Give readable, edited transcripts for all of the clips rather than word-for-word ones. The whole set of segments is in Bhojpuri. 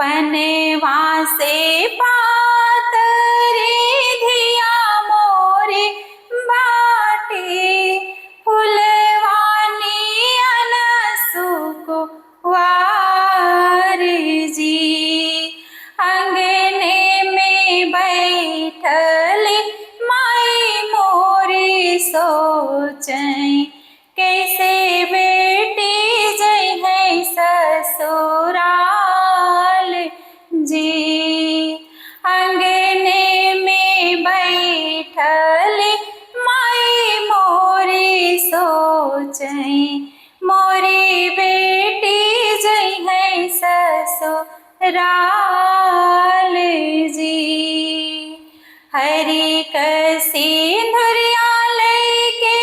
पनवा से पातरे धिया मोरे बाटे फुलवानी अनसुको वार जी। अंगने में बैठल माई मोरी सोचै कैसे बेटी जय है ससुराल जी। अंगने में बैठल माई मोरी सोचै मोरी बेटी जय है ससुराल जी। हरि क सिंदूरिया लैके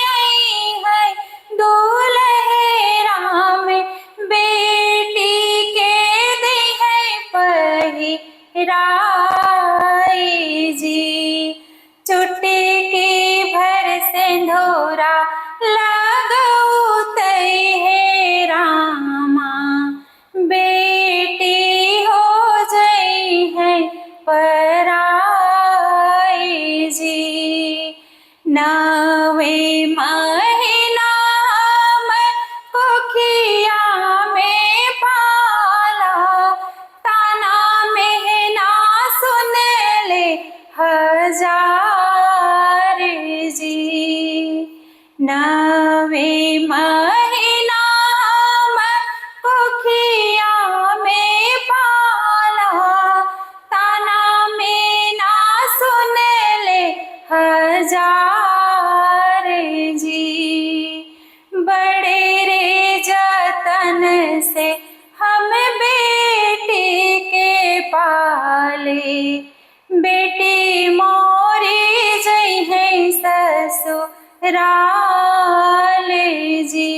आई है दूल्हे राम बेटी के दी है पहिराई जी। चुटकी भर सिंदूरा लगौतै हे रामा बेटी हो जई है पराई जी। नवे महीना में कोखिया में पाला ताना मेहना सुन ले हजार जी। नवे महीना में कोखिया में पाला ताना मेना सुन ले हजार जी। बड़े रे जतन से हम बेटी के पाले बेटी मोरी जय है ससुराल जी।